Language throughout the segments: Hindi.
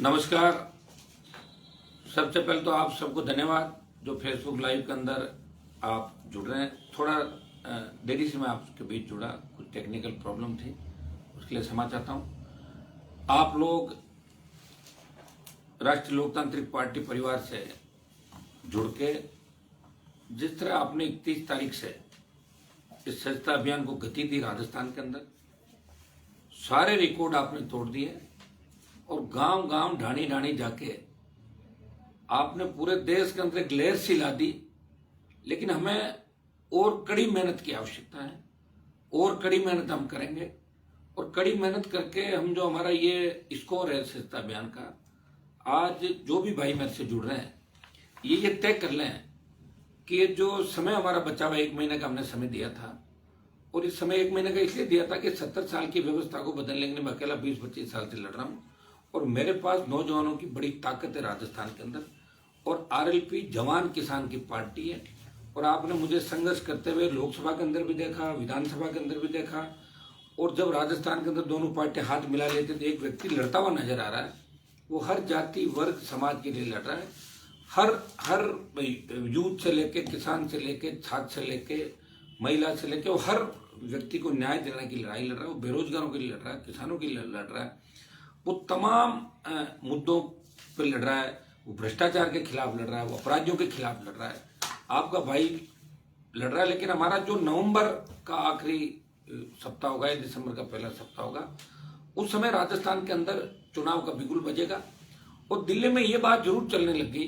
नमस्कार। सबसे पहले तो आप सबको धन्यवाद जो फेसबुक लाइव के अंदर आप जुड़ रहे हैं। थोड़ा देरी से मैं आपके बीच जुड़ा, कुछ टेक्निकल प्रॉब्लम थी, उसके लिए क्षमा चाहता हूं। आप लोग राष्ट्रीय लोकतांत्रिक पार्टी परिवार से जुड़ के जिस तरह आपने 31 तारीख से इस स्वच्छता अभियान को गति दी राजस्थान के अंदर, सारे रिकॉर्ड आपने तोड़ दिए और गांव गांव ढाणी ढाणी जाके आपने पूरे देश के अंदर एक लहर सी ला दी। लेकिन हमें और कड़ी मेहनत की आवश्यकता है, और कड़ी मेहनत हम करेंगे और कड़ी मेहनत करके हम जो हमारा ये स्कोर है स्वच्छता अभियान का, आज जो भी भाई मेरे से जुड़ रहे हैं ये तय कर लें कि ये जो समय हमारा बचा हुआ 1 महीने का हमने समय दिया था, और इस समय 1 महीने का इसलिए दिया था कि 70 साल की व्यवस्था को बदलने के लिए मैं अकेला 20-25 साल से लड़ रहा हूँ और मेरे पास नौजवानों की बड़ी ताकत है राजस्थान के अंदर, और आरएलपी जवान किसान की पार्टी है। और आपने मुझे संघर्ष करते हुए लोकसभा के अंदर भी देखा, विधानसभा के अंदर भी देखा, और जब राजस्थान के अंदर दोनों पार्टी हाथ मिला लेते तो एक व्यक्ति लड़ता हुआ नजर आ रहा है। वो हर जाति वर्ग समाज के लिए लड़ रहा है। हर यूथ से लेके, किसान से लेके, छात्र से लेके, महिला से लेके, वो हर व्यक्ति को न्याय दिलाने की लड़ाई लड़ रहा है। वो बेरोजगारों के लिए लड़ रहा है, किसानों के लिए लड़ रहा है, वो तमाम मुद्दों पर लड़ रहा है, वो भ्रष्टाचार के खिलाफ लड़ रहा है, वो अपराधियों के खिलाफ लड़ रहा है। आपका भाई लड़ रहा है। लेकिन हमारा जो नवंबर का आखिरी सप्ताह होगा या दिसंबर का पहला सप्ताह होगा, उस समय राजस्थान के अंदर चुनाव का बिगुल बजेगा। और दिल्ली में ये बात जरूर चलने लग गई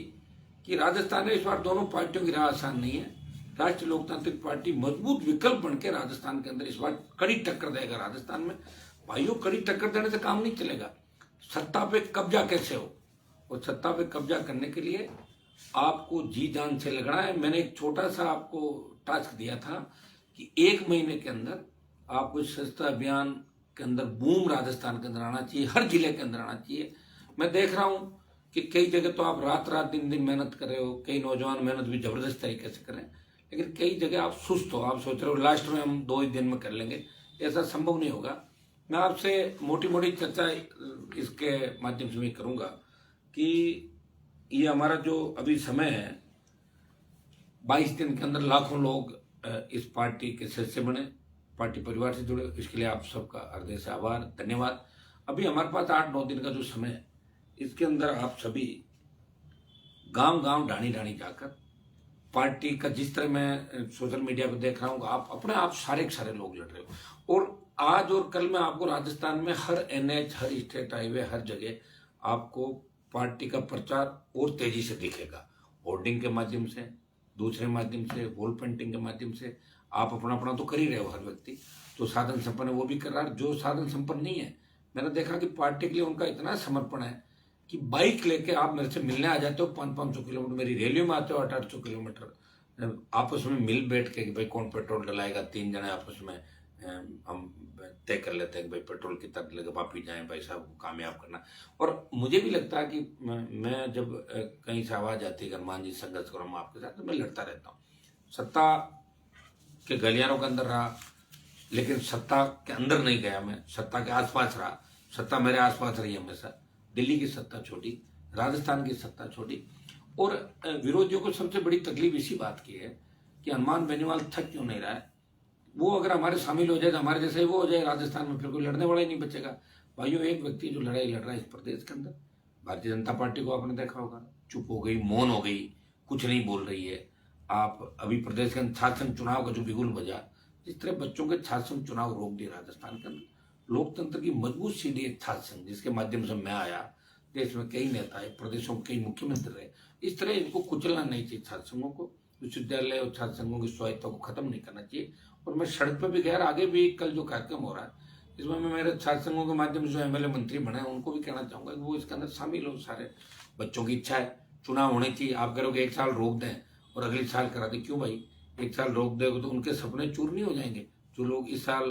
कि राजस्थान में इस बार दोनों पार्टियों की राह आसान नहीं है। राष्ट्रीय लोकतांत्रिक पार्टी मजबूत विकल्प बन के राजस्थान के अंदर इस बार कड़ी टक्कर देगा। राजस्थान में भाइयों कड़ी टक्कर देने से काम नहीं चलेगा। सत्ता पे कब्जा कैसे हो, और सत्ता पे कब्जा करने के लिए आपको जी जान से लगना है। मैंने एक छोटा सा आपको टास्क दिया था कि 1 महीने के अंदर आपको स्वच्छता अभियान के अंदर बूम राजस्थान के अंदर आना चाहिए, हर जिले के अंदर आना चाहिए। मैं देख रहा हूं कि कई जगह तो आप रात रात दिन दिन मेहनत कर रहे हो, कई नौजवान मेहनत भी जबरदस्त तरीके से करें, लेकिन कई जगह आप सुस्त हो, आप सोच रहे हो लास्ट में हम 2 ही दिन में कर लेंगे। ऐसा संभव नहीं होगा। मैं आपसे मोटी मोटी चर्चा इसके माध्यम से भी करूंगा कि ये हमारा जो अभी समय है, 22 दिन के अंदर लाखों लोग इस पार्टी के सदस्य बने, पार्टी परिवार से जुड़े। इसके लिए आप सबका हृदय से आभार, धन्यवाद। अभी हमारे पास 8-9 दिन का जो समय है, इसके अंदर आप सभी गांव गांव ढाणी ढाणी जाकर पार्टी का, जिस तरह मैं सोशल मीडिया पर देख रहा हूँ, आप अपने आप सारे के सारे लोग लड़ रहे हो। और आज और कल में आपको राजस्थान में हर एनएच, हर स्टेट हाईवे, हर जगह आपको पार्टी का प्रचार और तेजी से दिखेगा। होर्डिंग के माध्यम से, दूसरे माध्यम से, वॉल पेंटिंग के माध्यम से आप अपना अपना तो कर ही रहे हो। हर व्यक्ति जो साधन संपन्न है वो भी कर रहा है, जो साधन संपन्न नहीं है, मैंने देखा कि पार्टी के लिए उनका इतना समर्पण है कि बाइक लेके आप मेरे से मिलने आ जाते हो 500-500 किलोमीटर, मेरी रैलियों में आते हो 800-800 किलोमीटर, आपस में मिल बैठ के कि भाई कौन पेट्रोल डलाएगा, 3 जने आपस में हम तय कर लेते हैं कि भाई पेट्रोल कितना डलेगा, वापिस जाएं भाई साहब को कामयाब करना। और मुझे भी लगता है कि मैं जब कहीं से आवाज आती है हनुमान जी संघर्ष करो हम आपके साथ, तो मैं लड़ता रहता हूँ। सत्ता के गलियारों के अंदर रहा, लेकिन सत्ता के अंदर नहीं गया, मैं सत्ता के आसपास रहा। सत्ता मेरे आसपास रही हमेशा। दिल्ली की सत्ता छोड़ी, राजस्थान की सत्ता छोड़ी, और विरोधियों को सबसे बड़ी तकलीफ इसी बात की है कि हनुमान बेनीवाल थक क्यों नहीं रहा है। वो अगर हमारे शामिल हो जाए तो हमारे जैसे वो हो जाए राजस्थान में, फिर कोई लड़ने वाला ही नहीं बचेगा। भाइयों, एक व्यक्ति जो लड़ाई लड़ रहा है इस प्रदेश के अंदर, भारतीय जनता पार्टी को आपने देखा होगा, चुप हो गई, मौन हो गई, कुछ नहीं बोल रही है। आप अभी प्रदेश के अंदर छात्र संघ चुनाव का जो बिगुल बजा, जिस तरह बच्चों के छात्र संघ चुनाव रोक दिए राजस्थान के अंदर, लोकतंत्र की मजबूत सीढ़ी एक छात्र संघ जिसके माध्यम से मैं आया, देश में कई नेता है, प्रदेशों के कई मुख्यमंत्री रहे, इस तरह इनको कुचलना नहीं चाहिए। छात्र संघों को, विश्वविद्यालय और छात्र संघों की स्वायत्ता को खत्म नहीं करना चाहिए। और मैं सड़क पर भी गया, आगे भी कल जो कार्यक्रम हो रहा है इसमें मैं मेरे छात्र संघों के माध्यम से जो एमएलए मंत्री बने हैं उनको भी कहना चाहूंगा कि वो इसके अंदर शामिल हो। सारे बच्चों की इच्छा है, चुनाव होने चाहिए। आप करोगे 1 साल रोक दें और अगले साल करा दें, क्यों भाई? 1 साल रोक देगा तो उनके सपने चूर नहीं हो जाएंगे? जो लोग इस साल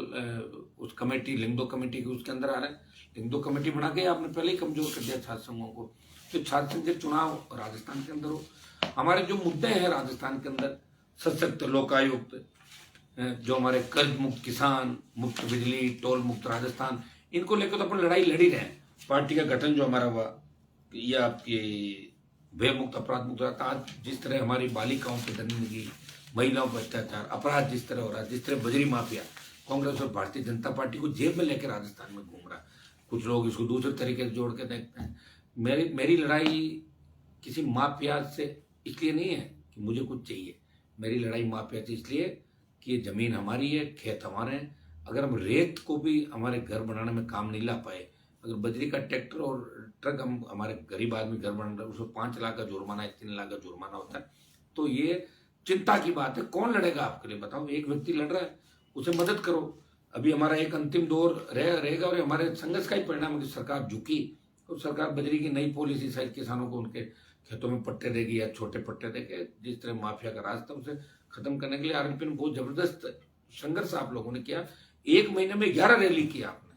उस कमेटी, लिंग दो कमेटी के उसके अंदर आ रहे हैं, लिंग दो कमेटी बना के आपने पहले ही कमजोर कर दिया छात्र संघों को। तो छात्र संघ के चुनाव राजस्थान के अंदर हो। हमारे जो मुद्दे हैं राजस्थान के अंदर, सशक्त लोकायुक्त, जो हमारे कर्ज मुक्त किसान, मुक्त बिजली, टोल मुक्त राजस्थान, इनको लेकर तो अपन लड़ाई लड़ी रहे हैं। पार्टी का गठन जो हमारा हुआ ये आपके भय मुक्त अपराध मुक्त रहता। आज जिस तरह हमारी बालिकाओं पर दंडनीय, महिलाओं पर अत्याचार, अपराध जिस तरह हो रहा है, जिस तरह बजरी माफिया कांग्रेस और भारतीय जनता पार्टी को जेब में लेकर राजस्थान में घूम रहा है। कुछ लोग इसको दूसरे तरीके से जोड़ के देखते हैं। मेरी लड़ाई किसी माफिया से इसलिए नहीं है कि मुझे कुछ चाहिए। मेरी लड़ाई माफिया से इसलिए कि ये जमीन हमारी है, खेत हमारे हैं। अगर हम रेत को भी हमारे घर बनाने में काम नहीं ला पाए, अगर बजरी का ट्रैक्टर और ट्रक हम हमारे गरीब आदमी घर बना रहे, उसको 5 लाख का जुर्माना है, 3 लाख का जुर्माना होता है, तो ये चिंता की बात है। कौन लड़ेगा आपके लिए बताओ? एक व्यक्ति लड़ रहा है, उसे मदद करो। अभी हमारा एक अंतिम दौर रहेगा और हमारे संघर्ष का ही परिणाम है कि सरकार झुकी तो सरकार बजरी की नई पॉलिसी शायद किसानों को उनके खेतों में पट्टे देगी या छोटे पट्टे देके, जिस तरह माफिया का रास्ता उसे खत्म करने के लिए आरएनपी ने बहुत जबरदस्त संघर्ष आप लोगों ने किया। 1 महीने में 11 रैली किया आपने।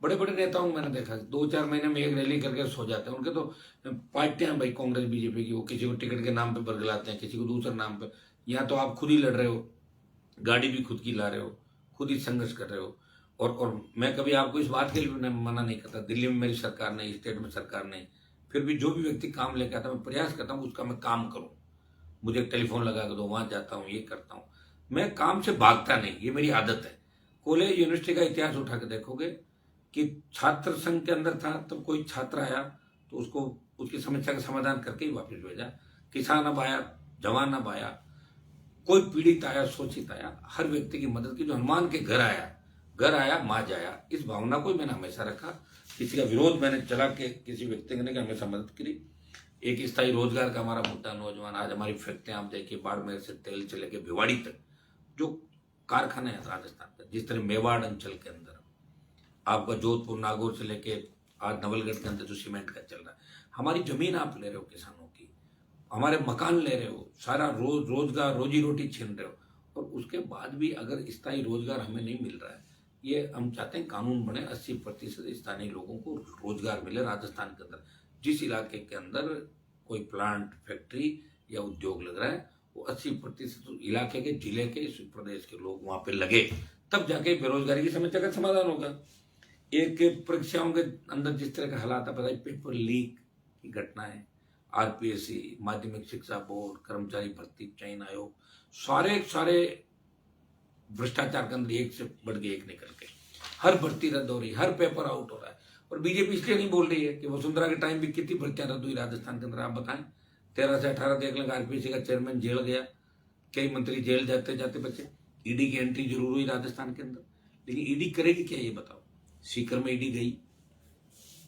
बड़े बड़े नेताओं को मैंने देखा 2-4 महीने में एक रैली करके सो जाते हैं। उनके तो पार्टियां भाई कांग्रेस बीजेपी की, वो किसी को टिकट के नाम पे बरगलाते हैं, किसी को दूसरे नाम पे। यहाँ तो आप खुद ही लड़ रहे हो, गाड़ी भी खुद की ला रहे हो, खुद ही संघर्ष कर रहे हो। और मैं कभी आपको इस बात के लिए मना नहीं करता। दिल्ली में मेरी सरकार नहीं, स्टेट में सरकार नहीं, फिर भी जो भी व्यक्ति काम लेके आता मैं प्रयास करता हूँ उसका मैं काम करूँ। मुझे टेलीफोन लगा कर दो, वहां जाता हूँ, ये करता हूँ। मैं काम से भागता नहीं, ये मेरी आदत है। कॉलेज यूनिवर्सिटी का इतिहास उठा के देखोगे कि छात्र संघ के अंदर था, तब कोई छात्र आया तो उसको उसकी समस्या का समाधान करके ही वापस भेजा। किसान अब आया, जवान अब आया, कोई पीड़ित आया, शोषित आया, हर व्यक्ति की मदद की। जो हनुमान के घर आया माँ जाया, इस भावना को मैंने हमेशा रखा। किसी का विरोध मैंने चला के किसी व्यक्ति ने हमेशा मदद करी। एक स्थायी रोजगार का हमारा मुद्दा, नौजवान आज हमारी फैक्ट्रियां आप देखिए, बाड़मेर से तेल से लेके भिवाड़ी तक जो कारखाने हैं राजस्थान के, जिस तरह मेवाड़ अंचल के अंदर आपका जोधपुर नागौर से लेके आज नवलगढ़ के अंदर जो सीमेंट का चल रहा है। हमारी जमीन आप ले रहे हो किसानों की, हमारे मकान ले रहे हो, सारा रोजगार रोजी रोटी छीन रहे हो, और उसके बाद भी अगर स्थायी रोजगार हमें नहीं मिल रहा है। ये हम चाहते हैं कानून बने, 80% स्थानीय लोगों को रोजगार मिले राजस्थान के अंदर। जिस इलाके के अंदर कोई प्लांट, फैक्ट्री या उद्योग लग रहा है, वो 80% इलाके के, जिले के, इस प्रदेश के लोग वहां पे लगे, तब जाके बेरोजगारी की समस्या का समाधान होगा। एक परीक्षाओं के अंदर जिस तरह का हालात है, बताइए, पेपर लीक की घटनाएं, आरपीएससी, माध्यमिक शिक्षा बोर्ड, कर्मचारी भर्ती चयन आयोग, सारे भ्रष्टाचार के अंदर एक से बढ़ के एक निकल के हर भर्ती रद्द हो रही है, हर पेपर आउट हो रहा है। और बीजेपी इसलिए नहीं बोल रही है कि वसुंधरा के टाइम भी कितनी भर्तियां रद्द हुई राजस्थान के अंदर, आप बताएं। 13 से 18 देख लेंगे, आरपीएससी का चेयरमैन जेल गया, कई मंत्री जेल जाते जाते बचे। ईडी की एंट्री जरूर हुई राजस्थान के अंदर, लेकिन ईडी करेगी क्या ये बताओ? सीकर में ईडी गई,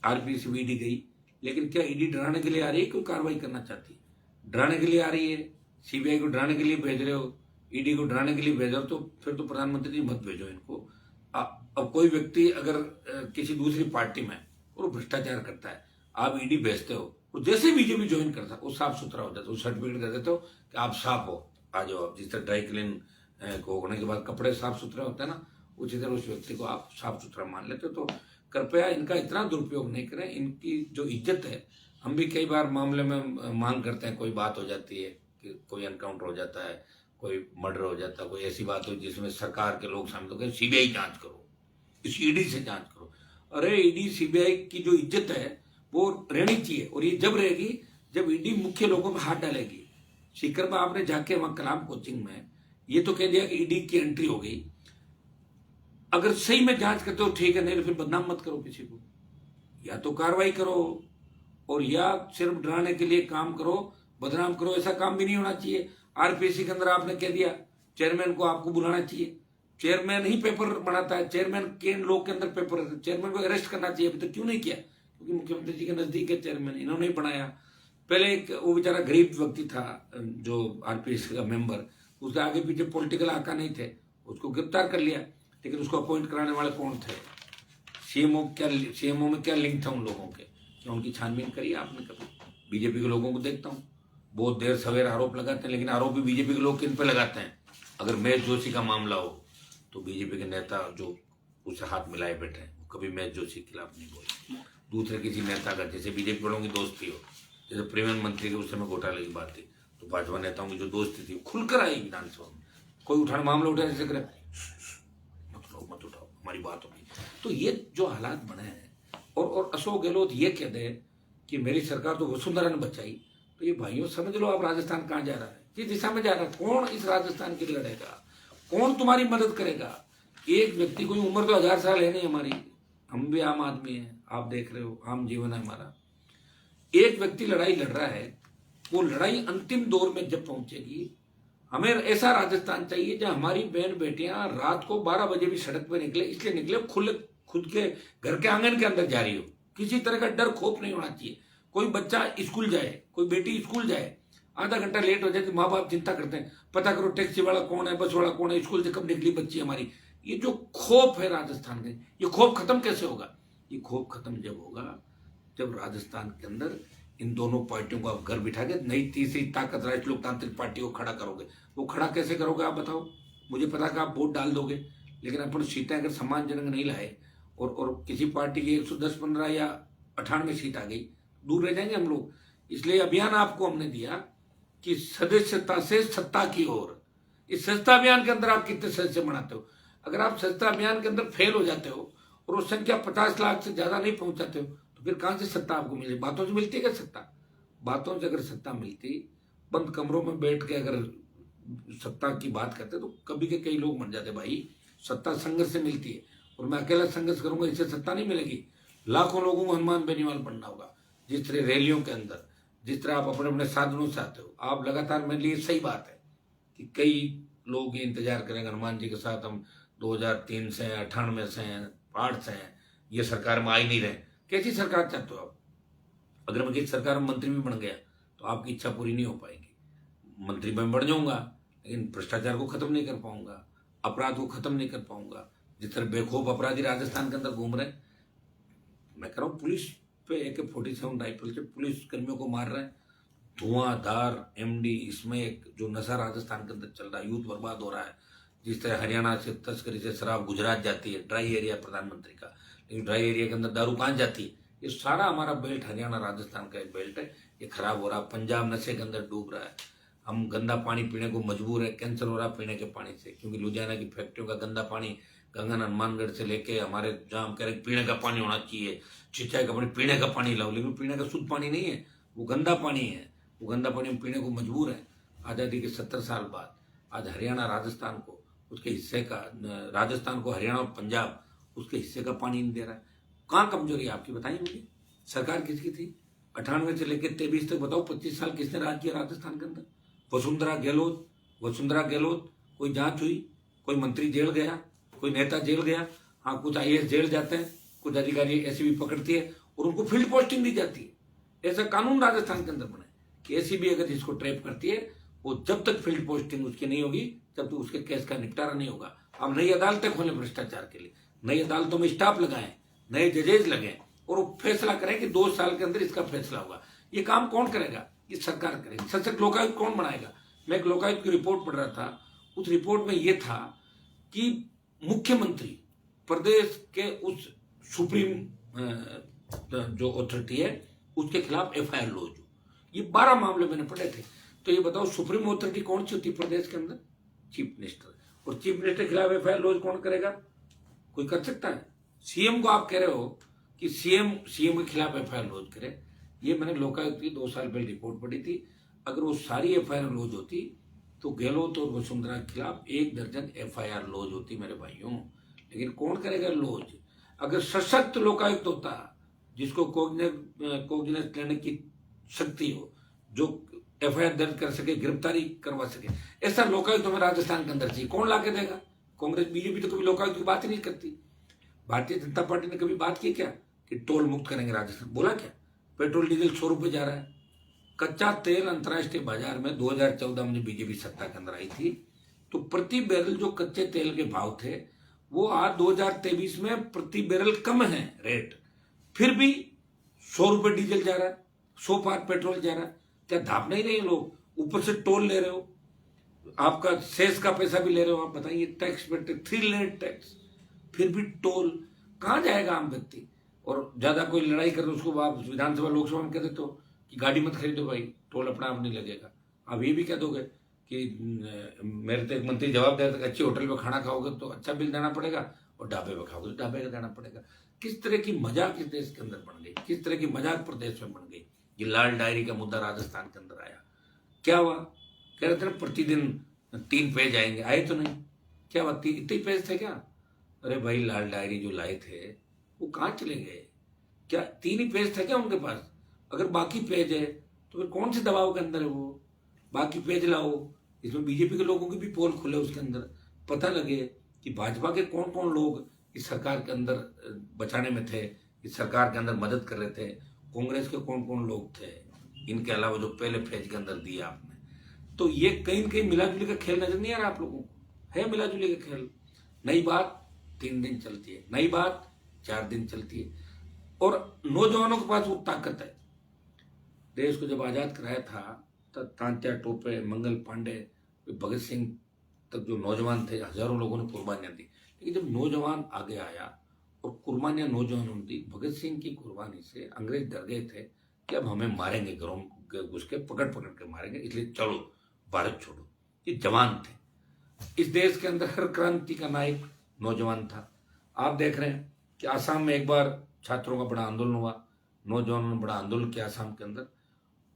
आरपीएससी में ईडी गई, लेकिन क्या ईडी डराने के लिए आ रही है? कोई कार्रवाई करना चाहती है? डराने के लिए आ रही है? सीबीआई को डराने के लिए भेज रहे हो, ईडी को डराने के लिए भेज रहे हो, तो फिर तो प्रधानमंत्री जी मत भेजो इनको। अब कोई व्यक्ति अगर किसी दूसरी पार्टी में और भ्रष्टाचार करता है, आप ईडी भेजते हो, वो जैसे बीजेपी ज्वाइन करता है वो साफ सुथरा हो जाता है, वो सर्टिफिकेट दे देते हो कि आप साफ हो, आ जाओ आप। जिस तरह ड्राई क्लीन होने के बाद कपड़े साफ सुथरे होते हैं ना, उसी तरह उस व्यक्ति को आप साफ सुथरा मान लेते हो। तो कृपया इनका इतना दुरुपयोग नहीं करें। इनकी जो इज्जत है, हम भी कई बार मामले में मांग करते हैं, कोई बात हो जाती है कि कोई एनकाउंटर हो जाता है, कोई मर्डर हो जाता है, कोई ऐसी बात हो जिसमें सरकार के लोग शामिल होकर सीबीआई जांच करो, इस ईडी से जांच करो। अरे ईडी सीबीआई की जो इज्जत है वो रहनी चाहिए, और ये जब रहेगी जब ईडी मुख्य लोगों पर हाथ डालेगी। सीकर में आपने जाके वहां कलाम कोचिंग में ये तो कह दिया कि ईडी की एंट्री हो गई। अगर सही में जांच करते हो ठीक है, नहीं तो फिर बदनाम मत करो किसी को, या तो कार्रवाई करो, और या सिर्फ डराने के लिए काम करो, बदनाम करो। ऐसा काम भी नहीं होना चाहिए। आरपीएससी के अंदर आपने कह दिया चेयरमैन को आपको बुलाना चाहिए। चेयरमैन ही पेपर बनाता है, चेयरमैन के लोग के अंदर पेपर है, चेयरमैन को अरेस्ट करना चाहिए। अभी तक क्यों नहीं किया? क्योंकि मुख्यमंत्री जी के नजदीक है चेयरमैन, इन्होंने ही बनाया। पहले एक वो बेचारा गरीब व्यक्ति था जो आरपीएससी का मेंबर, उसके आगे पीछे पॉलिटिकल आका नहीं थे, उसको गिरफ्तार कर लिया। लेकिन उसको अपॉइंट कराने वाले कौन थे? सीएमओ में क्या लिंक था उन लोगों के? क्या उनकी छानबीन करी आपने कभी? बीजेपी के लोगों को देखता हूँ बहुत देर सवेर आरोप लगाते हैं, लेकिन आरोप भी बीजेपी के लोग किन पे लगाते हैं? अगर महेश जोशी का मामला हो तो बीजेपी के नेता जो उससे हाथ मिलाए बैठे हैं, वो कभी महेश जोशी के खिलाफ नहीं बोले। दूसरे किसी नेता का, जैसे बीजेपी वालों की दोस्ती हो, जैसे प्रेमन मंत्री के उस समय घोटाले की बात थी, तो भाजपा नेताओं की जो दोस्ती थी खुलकर आई विधानसभा में। कोई उठाने मामला उठाए जैसे करे, मत उठाओ, हमारी बात होगी। तो ये जो हालात बने हैं, और अशोक गहलोत ये कह दे कि मेरी सरकार तो वसुंधरा ने बचाई, तो ये भाइयों समझ लो आप राजस्थान कहाँ जा रहा है, किस दिशा में जा रहा है। कौन इस राजस्थान के लिए लड़ेगा, कौन तुम्हारी मदद करेगा। एक व्यक्ति, कोई उम्र तो 1000 साल है नहीं हमारी, हम भी आम आदमी हैं, आप देख रहे हो आम जीवन है हमारा। एक व्यक्ति लड़ाई लड़ रहा है, वो लड़ाई अंतिम दौर में जब पहुंचेगी, हमें ऐसा राजस्थान चाहिए जहां हमारी बहन बेटियां रात को 12 बजे भी सड़क पर निकले, इसलिए निकले खुद के घर के आंगन के अंदर जा रही हो, किसी तरह का डर खौफ नहीं होना चाहिए। कोई बच्चा स्कूल जाए, कोई बेटी स्कूल जाए, आधा घंटा लेट हो जाए तो माँ बाप चिंता करते हैं, पता करो टैक्सी वाला कौन है, बस वाला कौन है, स्कूल से कब निकली बच्ची हमारी। ये जो खौफ है राजस्थान में, ये खौफ खत्म कैसे होगा। ये खौफ खत्म जब होगा जब राजस्थान के अंदर इन दोनों पार्टियों को आप घर बिठा के नई तीसरी ताकत राष्ट्रीय लोकतांत्रिक पार्टी को खड़ा करोगे। वो खड़ा कैसे करोगे आप बताओ। मुझे पता कि आप वोट डाल दोगे, लेकिन अपन सीटें अगर सम्मानजनक नहीं लाए और किसी पार्टी की 110, 15 या 98 सीट आ गई, दूर रह जाएंगे हम लोग। इसलिए अभियान आपको हमने दिया कि सदस्यता से सत्ता की ओर। इस सत्ता अभियान के अंदर आप कितने सदस्य बनाते हो। अगर आप सत्ता अभियान के अंदर फेल हो जाते हो और वो संख्या 50 लाख से ज्यादा नहीं पहुंचाते हो, तो फिर कहां से सत्ता आपको मिले। बातों से मिलती है क्या सत्ता। बातों से अगर सत्ता मिलती, बंद कमरों में बैठ के अगर सत्ता की बात करते तो कभी के कई लोग मर जाते। भाई सत्ता संघर्ष से मिलती है, और मैं अकेला संघर्ष करूंगा इससे सत्ता नहीं मिलेगी। लाखों लोगों को हनुमान बेनीवाल बनना होगा। जिस तरह रैलियों के अंदर, जिस तरह आप अपने अपने साधनों से आते हो, आप लगातार, मेरे लिए सही बात है कि कई लोग ये इंतजार करेंगे हनुमान जी के साथ हम 2003 से 98 से 8 से हैं, ये सरकार में आ ही नहीं रहे। कैसी सरकार चाहते हो आप। अगर मैं किसी सरकार में मंत्री भी बन गया तो आपकी इच्छा पूरी नहीं हो पाएगी। मंत्री मैं बन जाऊंगा, लेकिन भ्रष्टाचार को खत्म नहीं कर पाऊंगा, अपराध को खत्म नहीं कर पाऊंगा। जिस तरह बेखौफ अपराधी राजस्थान के अंदर घूम रहे हैं, मैं कह रहा हूं पुलिस पे AK-47 राइफल से पुलिस कर्मियों को मार रहे हैं, धुआंधार MD, इसमें एक जो नशा राजस्थान के अंदर चल रहा है, यूथ बर्बाद हो रहा है। जिस तरह हरियाणा से तस्करी से शराब गुजरात जाती है, ड्राई एरिया प्रधानमंत्री का, लेकिन ड्राई एरिया के अंदर दारू कहां जाती है। ये सारा हमारा बेल्ट, हरियाणा राजस्थान का एक बेल्ट है, ये खराब हो रहा है। पंजाब नशे के अंदर डूब रहा है, हम गंदा पानी पीने को मजबूर है, कैंसर हो रहा है पीने के पानी से, क्योंकि लुधियाना की फैक्ट्रियों का गंदा पानी गंगन हनुमानगढ़ से लेके हमारे जहाँ हम कह रहे पीने का पानी होना चाहिए, सिंचाई का पानी, पीने का पानी लाओ, लेकिन पीने का शुद्ध पानी नहीं है, वो गंदा पानी है। वो गंदा पानी हम पीने को मजबूर है। आज़ादी के 70 साल बाद आज हरियाणा राजस्थान को उसके हिस्से का, राजस्थान को हरियाणा और पंजाब उसके हिस्से का पानी नहीं दे रहा है। कहाँ कमजोरी है आपकी बताइए मुझे। सरकार किसकी थी 98 से लेकर 23 तक, बताओ 25 साल किसने राज किया राजस्थान के अंदर। वसुंधरा गहलोत, कोई जांच हुई, कोई मंत्री जेल गया, कोई नेता जेल गया। हाँ, कुछ IAS जेल जाते हैं, कुछ अधिकारी SCB पकड़ती है और उनको फील्ड पोस्टिंग दी जाती है। ऐसा कानून राजस्थान के अंदर बना है कि SCB अगर जिसको ट्रैप करती है, वो जब तक फील्ड पोस्टिंग उसकी नहीं होगी जब तक उसके केस का निपटारा नहीं होगा। अब नई अदालतें खोलें भ्रष्टाचार के लिए, नई अदालतों में स्टाफ लगाएं, नए जजेज लगें और वो फैसला करें कि 2 साल के अंदर इसका फैसला होगा। ये काम कौन करेगा, ये सरकार करेगी। सशक्त लोकायुक्त कौन बनाएगा। मैं एक लोकायुक्त की रिपोर्ट पढ़ रहा था, उस रिपोर्ट में यह था कि मुख्यमंत्री प्रदेश के उस सुप्रीम जो अथॉरिटी है उसके खिलाफ FIR लॉज हो। ये 12 मामले मैंने पढ़े थे। तो ये बताओ सुप्रीम अथॉरिटी कौन सी होती है प्रदेश के अंदर, चीफ मिनिस्टर। और चीफ मिनिस्टर के खिलाफ FIR लॉज कौन करेगा, कोई कर सकता है। CM को आप कह रहे हो कि CM के खिलाफ FIR लॉज करे। ये मैंने लोकायुक्त की 2 साल पहले रिपोर्ट पढ़ी थी। अगर वो सारी FIR लॉज होती तो गहलोत और वसुंधरा के खिलाफ 1 दर्जन FIR लॉज होती मेरे भाइयों। लेकिन कौन करेगा लॉज। अगर सशक्त लोकायुक्त होता जिसको कोग्निजेंस लेने की शक्ति हो, जो FIR दर्ज कर सके, गिरफ्तारी करवा सके, ऐसा लोकायुक्त हमें राजस्थान के अंदर चाहिए। कौन लाके देगा। कांग्रेस BJP तो कभी लोकायुक्त की बात ही नहीं करती। भारतीय जनता पार्टी ने कभी बात की क्या कि टोल मुक्त करेंगे राजस्थान, बोला क्या। पेट्रोल डीजल 100 रुपये जा रहा है। कच्चा तेल अंतर्राष्ट्रीय बाजार में 2014 में BJP सत्ता के अंदर आई थी तो प्रति बैरल जो कच्चे तेल के भाव थे वो आज 2023 में प्रति बैरल कम है रेट, फिर भी 100 रुपये डीजल जा रहा है, 100 पार पेट्रोल जा रहा है। क्या धाप नहीं रहे लोग, ऊपर से टोल ले रहे हो, आपका सेस का पैसा भी ले रहे हो। आप बताइए, टैक्स पे 3 लेयर टैक्स, फिर भी टोल। कहाँ जाएगा आम व्यक्ति। और ज्यादा कोई लड़ाई कर रहे उसको आप विधानसभा लोकसभा में कह देते हो कि गाड़ी मत खरीदो भाई, टोल अपना आप नहीं लगेगा। आप ये भी कह दोगे कि मेरे तो एक मंत्री जवाब दे रहे अच्छी होटल में खाना खाओगे तो अच्छा बिल देना पड़ेगा और ढाबे में खाओगे तो ढाबे का देना पड़ेगा। किस तरह की मजाक इस देश के अंदर बन गई, किस तरह की मजाक प्रदेश में बन गई। ये लाल डायरी का मुद्दा राजस्थान के अंदर आया, क्या हुआ? कह रहे थे ना प्रतिदिन 3 पेज आएंगे, आए तो नहीं। क्या हुआ? इतने पेज थे क्या? अरे भाई, लाल डायरी जो लाए थे वो कहाँ चले गए? क्या 3 ही पेज थे क्या उनके पास? अगर बाकी पेज है तो फिर कौन से दबाव के अंदर है वो? बाकी पेज लाओ, इसमें बीजेपी के लोगों की भी पोल खुले, उसके अंदर पता लगे कि भाजपा के कौन कौन लोग इस सरकार के अंदर बचाने में थे, इस सरकार के अंदर मदद कर रहे थे, कांग्रेस के कौन कौन लोग थे, इनके अलावा जो पहले पेज के अंदर दिया आपने। तो ये कहीं न कहीं मिलाजुली का खेल नजर नहीं आ रहा आप लोगों को? है मिलाजुली का खेल। नई बात 3 दिन चलती है, नई बात 4 दिन चलती है, और नौजवानों के पास वो ताकत है। देश को जब आजाद कराया था तब तांत्या टोपे, मंगल पांडे, भगत सिंह तक जो नौजवान थे, हजारों लोगों ने कुर्बानियां दी। लेकिन जब नौजवान आगे आया और कुर्बानियां नौजवानों ने दी, भगत सिंह की कुर्बानी से अंग्रेज डर गए थे कि अब हमें मारेंगे, घरों घुस के पकड़ पकड़ के मारेंगे, इसलिए चलो भारत छोड़ो। ये जवान थे। इस देश के अंदर हर क्रांति का नायक नौजवान था। आप देख रहे हैं कि आसाम में एक बार छात्रों का बड़ा आंदोलन हुआ, नौजवानों ने बड़ा आंदोलन किया आसाम के अंदर,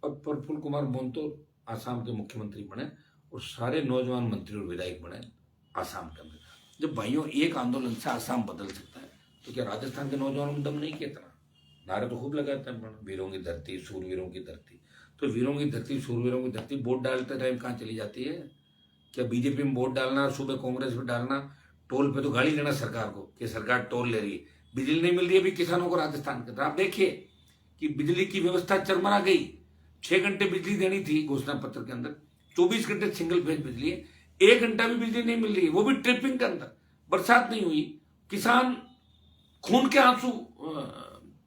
और प्रफुल्ल कुमार मोन्तो आसाम के मुख्यमंत्री बने और सारे नौजवान मंत्री और विधायक बने आसाम के अंदर। जब भाइयों एक आंदोलन से आसाम बदल सकता है, तो क्या राजस्थान के नौजवानों में दम नहीं किया? इतना नारे तो खूब लगाते हैं, वीरों की धरती, सूरवीरों की धरती। तो वीरों की धरती, सूरवीरों की धरती वोट डालते टाइम कहाँ चली जाती है? क्या बीजेपी में वोट डालना और सुबह कांग्रेस में डालना, टोल पे तो गाली लेना सरकार को कि सरकार टोल ले रही है, बिजली नहीं मिल रही है अभी किसानों को राजस्थान के अंदर। आप देखिए कि बिजली की व्यवस्था चरमरा गई। 6 घंटे बिजली देनी थी घोषणा पत्र के अंदर, 24 घंटे सिंगल फेज बिजली है, 1 घंटा भी बिजली नहीं मिल रही है, वो भी ट्रिपिंग के अंदर। बरसात नहीं हुई, किसान खून के आंसू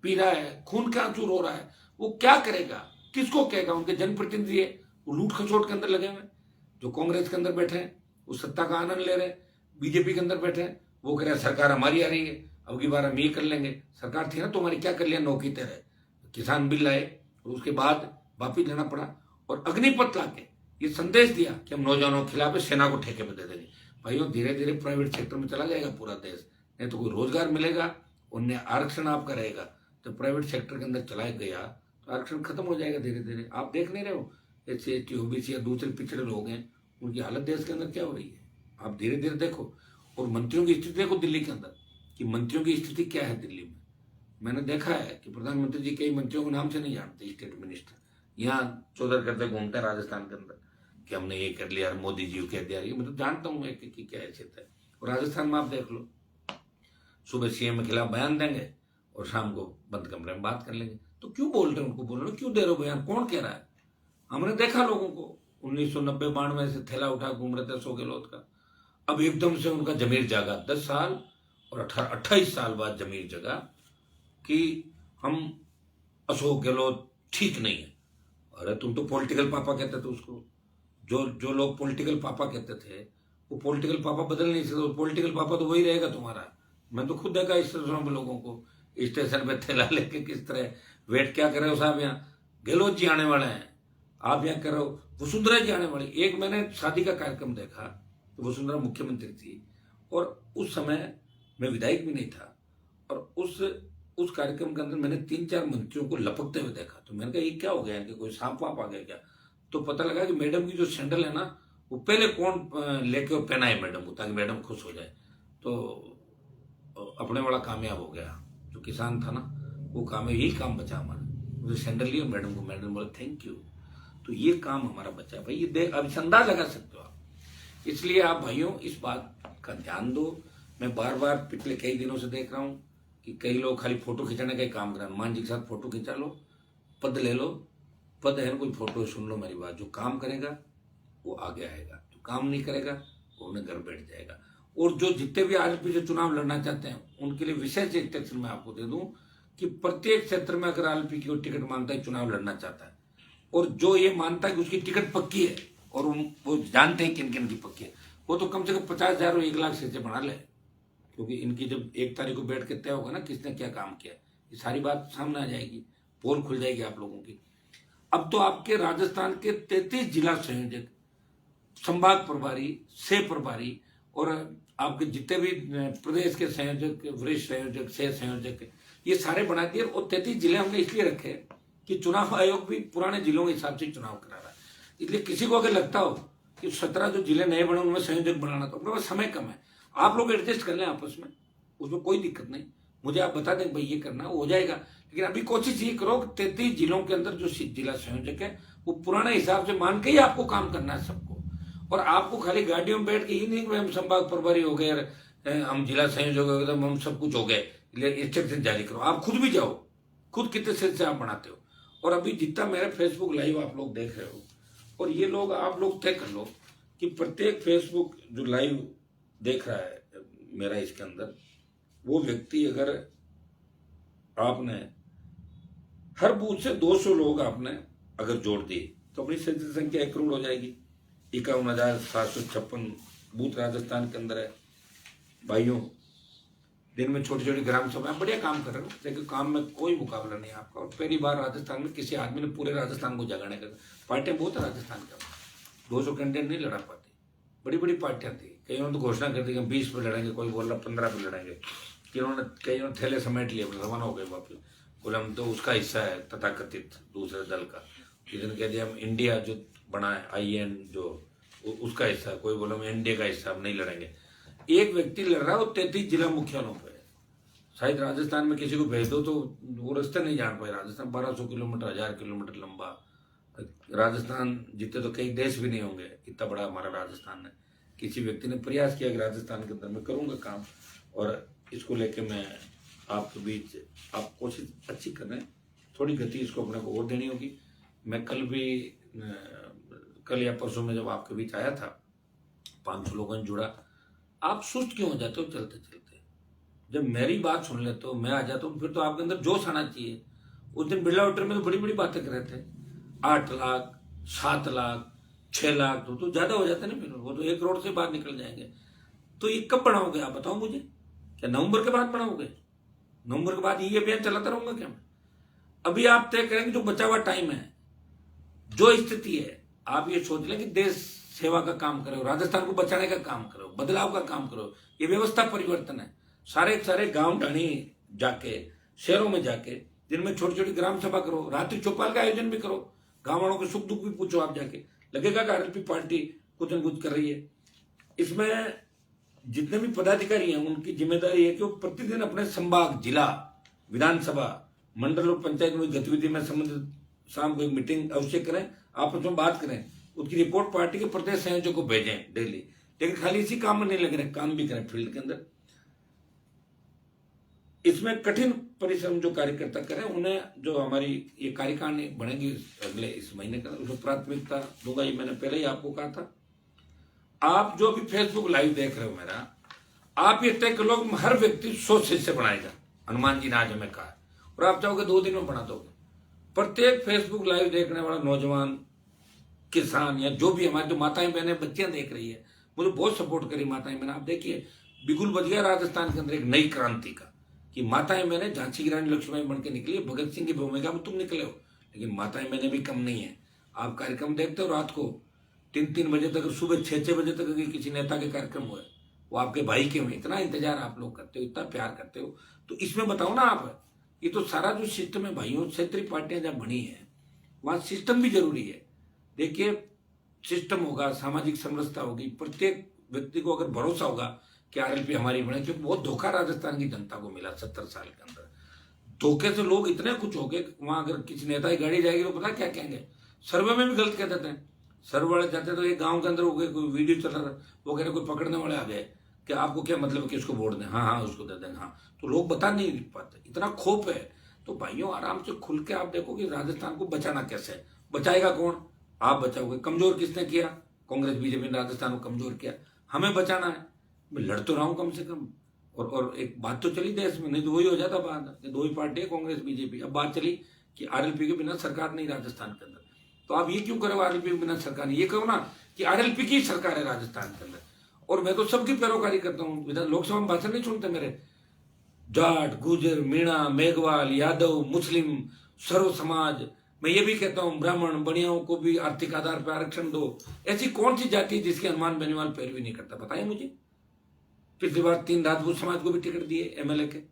पी रहा है, खून के आंसू रो रहा है। वो क्या करेगा, किसको कहेगा? उनके जनप्रतिनिधि है वो लूट खसोट के अंदर लगे हुए, जो कांग्रेस के अंदर बैठे हैं वो सत्ता का आनंद ले रहे हैं, बीजेपी के अंदर बैठे हैं वो कह रहे हैं सरकार हमारी आ रही है, अब की बार हम ये कर लेंगे। सरकार थी ना तुम्हारी, क्या कर लिया? नौकी तेरे किसान बिल लाए और उसके बाद वापिस लेना पड़ा, और अग्निपथ लाके ये संदेश दिया कि हम नौजवानों के खिलाफ सेना को ठेके पे दे देंगे। भाइयों, धीरे धीरे प्राइवेट सेक्टर में चला जाएगा पूरा देश, नहीं तो कोई रोजगार मिलेगा, उन्हें आरक्षण आपका रहेगा। जब प्राइवेट सेक्टर के अंदर चलाया गया तो आरक्षण खत्म हो जाएगा धीरे धीरे। आप देख नहीं रहे हो एससी एसटी ओबीसी या दूसरे पिछड़े लोग हैं, उनकी हालत देश के अंदर क्या हो रही है? आप धीरे धीरे देखो। और मंत्रियों की स्थिति देखो दिल्ली के अंदर, कि मंत्रियों की स्थिति क्या है दिल्ली में। मैंने देखा है कि प्रधानमंत्री जी कई मंत्रियों को नाम से नहीं जानते, स्टेट मिनिस्टर यहाँ चौधर करते घूमते हैं राजस्थान के अंदर कि हमने ये कर लिया, मोदी जी को कह दिया, ये मैं तो जानता हूँ मैं कि क्या हैसियत है। और राजस्थान में आप देख लो, सुबह सीएम के खिलाफ बयान देंगे और शाम को बंद कमरे में बात कर लेंगे। तो क्यों बोल रहे हो उनको? बोल रहे हो क्यों दे रहे हो बयान? कौन कह रहा है? हमने देखा लोगों को 1990-92 से थैला उठा घूम रहे थे अशोक गहलोत का, अब एकदम से उनका जमीर जागा 10 साल और 28 साल बाद जमीर जगा कि हम अशोक गहलोत ठीक नहीं है। अरे तुम तो पॉलिटिकल पापा कहते थे उसको। जो लोग पॉलिटिकल पापा कहते थे वो पॉलिटिकल पापा बदल नहीं सकते, पॉलिटिकल पापा तो वही रहेगा तुम्हारा। मैं तो खुद देखा स्टेशनों में लोगों को, स्टेशन पे थैला लेके किस तरह वेट क्या कर रहे हो साहब, यहाँ गहलोत जी आने वाले हैं, आप यहाँ कर रहे हो, वसुंधरा जी आने वाली। एक मैंने शादी का कार्यक्रम देखा तो वसुंधरा मुख्यमंत्री थी और उस समय मैं विधायक भी नहीं था, और उस कार्यक्रम के अंदर मैंने 3-4 मंत्रियों को लपकते हुए देखा। तो मैंने कहा ये क्या हो गया, इनके कोई सांप वाप आ गया क्या? तो पता लगा कि मैडम की जो सैंडल है ना, वो पहले कौन लेके पहनाए मैडम को, ताकि मैडम खुश हो जाए। तो अपने वाला कामयाब हो गया। जो किसान था ना वो यही काम बचा हमारा, मुझे सैंडल लिया मैडम को, मैडम बोले थैंक यू। तो ये काम हमारा बचा भाई, ये अब अंदाज लगा सकते हो आप। इसलिए आप भाइयों इस बात का ध्यान दो। मैं बार बार पिछले कई दिनों से देख रहा हूं कि कई लोग खाली फोटो खिंचाने का ही काम कर रहे हैं। हनुमान जी के साथ फोटो खिंचा लो, पद ले लो, पद है ना कोई फोटो, सुन लो मेरी बात। जो काम करेगा वो आगे आएगा, जो काम नहीं करेगा वो अपने घर बैठ जाएगा। और जो जितने भी आरएलपी से चुनाव लड़ना चाहते हैं उनके लिए विशेष इंस्ट्रक्शन मैं आपको दे दूं कि प्रत्येक क्षेत्र में अगर आरएलपी की टिकट मांगता है, चुनाव लड़ना चाहता है, और जो ये मानता है कि उसकी टिकट पक्की है और वो जानते हैं किन किन की पक्की है, वो तो कम से कम 50,000 और 1 लाख से बना ले। क्योंकि इनकी जब 1 तारीख को बैठ के तय होगा ना किसने क्या काम किया, ये सारी बात सामने आ जाएगी, पोल खुल जाएगी आप लोगों की। अब तो आपके राजस्थान के 33 जिला संयोजक, संभाग प्रभारी, सह प्रभारी और आपके जितने भी प्रदेश के संयोजक, वरिष्ठ संयोजक, सह संयोजक, ये सारे बना दिए। और 33 जिले हमने इसलिए रखे कि चुनाव आयोग भी पुराने जिलों के हिसाब से चुनाव करा रहा है। इसलिए किसी को अगर लगता हो कि 17 जो जिले नए बने उनमें संयोजक बनाना, तो अपने पास समय कम है, आप लोग एडजस्ट कर लें आपस में, उसमें कोई दिक्कत नहीं। मुझे आप बता दें भाई ये करना, हो जाएगा। लेकिन अभी कोशिश ये करो कि 33 जिलों के अंदर जो जिला संयोजक है वो पुराने हिसाब से मान के ही आपको काम करना है सबको। और आपको खाली गाड़ियों में बैठ के ही नहीं कि हम संभाग प्रभारी हो गए, हम जिला संयोजक हो गए, हम सब कुछ हो गए, इंस्ट्रक्शन जारी करो। आप खुद भी जाओ, खुद कितने से आप बनाते हो। और अभी जितना मेरे फेसबुक लाइव आप लोग देख रहे हो, और ये लोग आप लोग तय कर लो कि प्रत्येक फेसबुक जो लाइव देख रहा है मेरा इसके अंदर, वो व्यक्ति अगर आपने हर बूथ से 200 लोग आपने अगर जोड़ दिए तो अपनी सदस्य संख्या 1 करोड़ हो जाएगी। 51,756 बूथ राजस्थान के अंदर है। भाइयों, दिन में छोटी छोटी ग्राम सभा बढ़िया काम कर रहे हो, लेकिन काम में कोई मुकाबला नहीं आपका। और पहली बार राजस्थान में किसी आदमी ने पूरे राजस्थान को जगाने का, पार्टियां बहुत है राजस्थान के अंदर, 200 कैंडिडेट नहीं लड़ा पाती, बड़ी बड़ी पार्टियां थी। कईयों ने तो घोषणा कर दी कि 20 पे लड़ेंगे, कोई बोल रहा 15 पे लड़ेंगे, कईयों ने थैले समेट लिए, रवाना हो गए वापस, बोले हम तो उसका हिस्सा है तथाकथित दूसरे दल का। किसी ने कह दिया हम इंडिया जो बना है IN जो उसका हिस्सा, कोई बोला हम इंडिया का हिस्सा, हम नहीं लड़ेंगे। एक व्यक्ति लड़ रहा है वो 33 जिला मुख्यालयों पे। शायद राजस्थान में किसी को भेज दो तो वो रास्ते नहीं जान पाए। राजस्थान 1200 किलोमीटर 1000 किलोमीटर लंबा राजस्थान, जितने तो कई देश भी नहीं होंगे, इतना बड़ा हमारा राजस्थान है। किसी व्यक्ति ने प्रयास किया कि राजस्थान के अंदर मैं करूंगा काम, और इसको लेके मैं आपके बीच, आप कोशिश अच्छी कर रहे हैं, थोड़ी गति इसको अपने को और देनी होगी। मैं कल या परसों में जब आपके बीच आया था, 500 लोगों ने जुड़ा। आप सुस्त क्यों हो जाते हो चलते चलते? जब मेरी बात सुन लेते हो, मैं आ जाता हूँ, फिर तो आपके अंदर जोश आना चाहिए। उस दिन बिरला होटल में तो बड़ी बड़ी बातें कर रहे थे, 8 लाख 7 लाख 6 लाख, तो ज्यादा हो जाता है ना, फिर वो तो 1 करोड़ से बाहर निकल जाएंगे। तो ये कब बढ़ाओगे आप बताओ मुझे? क्या नवंबर के बाद बढ़ाओगे? नवंबर के बाद ये अभियान चलाता रहूंगा क्या मैं? अभी आप तय करें कि जो बचा हुआ टाइम है, जो स्थिति है, आप ये सोच लें कि देश सेवा का काम करो, राजस्थान को बचाने का काम करो, बदलाव का काम करो। ये व्यवस्था परिवर्तन है। सारे गांव ढाणी जाके, शहरों में जाके, दिन में छोटी छोटी ग्राम सभा करो, रात्रि चौपाल का आयोजन भी करो, गांव वालों के सुख दुख भी पूछो आप जाके। लगेगा कि RLP पार्टी कुछ न कुछ कर रही है। इसमें जितने भी पदाधिकारी हैं उनकी जिम्मेदारी है कि वो प्रतिदिन अपने संभाग, जिला, विधानसभा, मंडल और पंचायत में गतिविधि में संबंधित शाम को एक मीटिंग अवश्य करें, आपस में बात करें, उसकी रिपोर्ट पार्टी के प्रत्येक संयोजक को भेजें डेली। लेकिन खाली इसी काम में नहीं लग रहे, काम भी करें फील्ड के अंदर। इसमें कठिन परिश्रम जो कार्यकर्ता करें, उन्हें जो हमारी ये कार्यकारिणी बनेगी अगले इस महीने का, उसमें प्राथमिकता दूंगा। ये मैंने पहले ही आपको कहा था। आप जो भी फेसबुक लाइव देख रहे हो मेरा, आप ये तय कर लो हर व्यक्ति 100 सदस्य बनाएगा, हनुमान जी ने आज हमें कहा, और आप चाहोगे 2 दिन में बना दोगे। प्रत्येक फेसबुक लाइव देखने वाला नौजवान, किसान, या जो भी हमारी जो माताएं बहनें बच्चियां देख रही है, मुझे बहुत सपोर्ट करी माताएं बहनें। आप देखिए बिगुल बज गया राजस्थान के अंदर एक नई क्रांति का, कि माताएं बहनें झांसी की रानी लक्ष्मीबाई बन के निकली। भगत सिंह की भूमिका में तुम निकले हो, लेकिन माताएं बहनें भी कम नहीं है। आप कार्यक्रम देखते हो रात को 3-3 बजे तक, सुबह 6-6 बजे तक अगर किसी नेता के कार्यक्रम हुए, वो आपके भाई के हुए, इतना इंतजार आप लोग करते हो, इतना प्यार करते हो। तो इसमें बताओ ना आप, ये तो सारा जो सिस्टम है भाइयों, क्षेत्रीय पार्टियां जब बनी है वहां सिस्टम भी जरूरी है। देखिए सिस्टम होगा, सामाजिक समरसता होगी, प्रत्येक व्यक्ति को अगर भरोसा होगा कि RLP हमारी बने, क्योंकि बहुत धोखा राजस्थान की जनता को मिला 70 साल के अंदर। धोखे से लोग इतने कुछ हो गए, वहां अगर किसी नेता की गाड़ी जाएगी तो पता क्या कहेंगे, सर्वे में भी गलत कह देते हैं। सर्वे वाले जाते तो एक गांव के अंदर हो गए, कोई वीडियो चल रहा था, वो कह रहे कोई पकड़ने वाले आ गए कि आपको क्या मतलब कि इसको वोट दें, हाँ उसको दे दें, हाँ। तो लोग बता नहीं पाते, इतना खोप है। तो भाइयों आराम से खुल के आप देखो कि राजस्थान को बचाना कैसे है। बचाएगा कौन? आप बचाओगे। कमजोर किसने किया? कांग्रेस BJP ने राजस्थान को कमजोर किया। हमें बचाना है, मैं लड़ तो रहा हूं कम से कम। और एक बात तो चली देश में, नहीं तो वही हो जाता बात, 2 ही पार्टी है कांग्रेस BJP। अब बात चली कि RLP के बिना सरकार नहीं राजस्थान के अंदर। तो आप ये क्यों करो RLP के बिना सरकार नहीं? ये कहो ना कि RLP की सरकार है राजस्थान के अंदर। और मैं तो सबकी पैरोकारी करता हूँ। विधान लोकसभा में भाषण नहीं सुनते मेरे? जाट, गुजर, मीणा, मेघवाल, यादव, मुस्लिम, सर्व समाज, मैं ये भी कहता हूं ब्राह्मण बनियाओं को भी आर्थिक आधार पर आरक्षण दो। ऐसी कौन सी जाति है जिसके हनुमान बेनीवाल पैरवी नहीं करता? बताइए मुझे। पिछली बार 3 राजपूत समाज को भी टिकट दिए MLA के।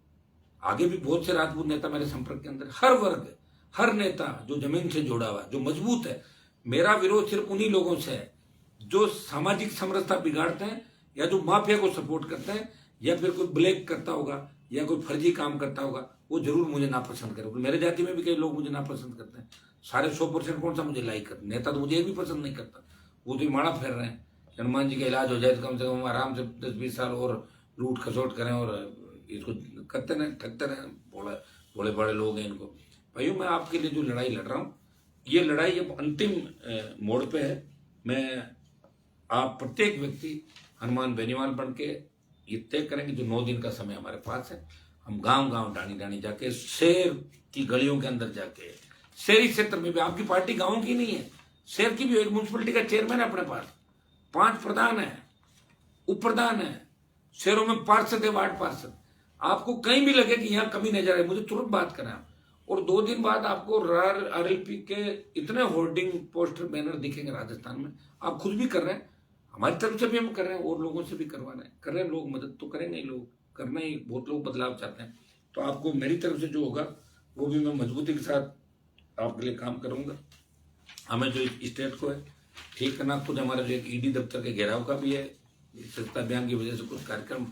आगे भी बहुत से राजपूत नेता मेरे संपर्क के अंदर, हर वर्ग हर नेता जो जमीन से जुड़ा हुआ, जो मजबूत है, मेरा विरोध सिर्फ उन्हीं लोगों से है जो सामाजिक समरसता बिगाड़ते हैं, या जो माफिया को सपोर्ट करते हैं, या फिर कोई ब्लैक करता होगा, या कोई फर्जी काम करता होगा, वो जरूर मुझे नापसंद करे। मेरे जाति में भी कई लोग मुझे नापसंद करते हैं। सारे 100% कौन सा मुझे लाइक करते? नेता तो मुझे एक भी पसंद नहीं करता। वो तो माड़ा फेर रहे हैं, हनुमान जी का इलाज हो जाए तो कम से कम आराम से 10-20 साल और लूट खसोट करें और इसको करते रहें, ठगते रहें। बड़े बड़े लोग हैं इनको। भाइयों, मैं आपके लिए जो लड़ाई लड़ रहा हूँ, ये लड़ाई अब अंतिम मोड़ पे है। मैं आप प्रत्येक व्यक्ति हनुमान बेनीवाल बन के ये तय करेंगे, जो 9 दिन का समय हमारे पास है, हम गांव गांव डाणी डाणी जाके, शहर की गलियों के अंदर जाके, शहरी क्षेत्र में भी, आपकी पार्टी गांव की नहीं है, शहर की भी, एक म्यूनसिपलिटी का चेयरमैन है अपने पास, 5 प्रधान है, उप प्रधान है, शहरों में पार्षद है, वार्ड पार्षद। आपको कहीं भी लगे कि यहाँ कमी नजर आए, मुझे तुरंत बात करें आप। और 2 दिन बाद आपको RLP के इतने होर्डिंग, पोस्टर, बैनर दिखेंगे राजस्थान में। आप खुद भी कर रहे हैं, हमारी तरफ से भी हम कर रहे हैं, और लोगों से भी करवा रहे हैं, कर रहे हैं। लोग मदद तो करेंगे ही, लोग करना ही, बहुत लोग बदलाव चाहते हैं। तो आपको मेरी तरफ से जो होगा वो भी मैं मजबूती के साथ आपके लिए काम करूंगा। हमें जो स्टेट को है ठीक करना, खुद हमारा जो एक ED दफ्तर के घेराव का भी है, स्वच्छता अभियान की वजह से कुछ कार्यक्रम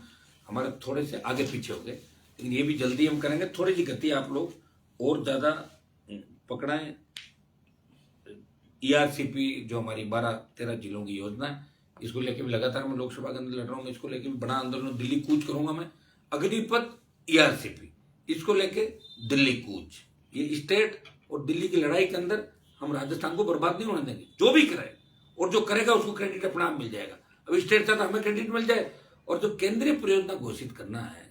हमारे थोड़े से आगे पीछे हो गए, लेकिन ये भी जल्दी हम करेंगे। थोड़ी सी गति आप लोग और ज्यादा पकड़ाएं। ERCP जो हमारी 12-13 जिलों की योजना है, इसको लेके भी लगातार मैं लोकसभा के अंदर लड़ रहा हूँ। इसको लेके भी बड़ा आंदोलन, दिल्ली कूच करूंगा मैं। अग्निपथ, ERCP, इसको लेके दिल्ली कूच। ये स्टेट और दिल्ली की लड़ाई के अंदर हम राजस्थान को बर्बाद नहीं होने देंगे। जो भी करे और जो करेगा उसको क्रेडिट अपना आप मिल जाएगा। अब स्टेट था तो हमें क्रेडिट मिल जाए, और जो केंद्रीय परियोजना घोषित करना है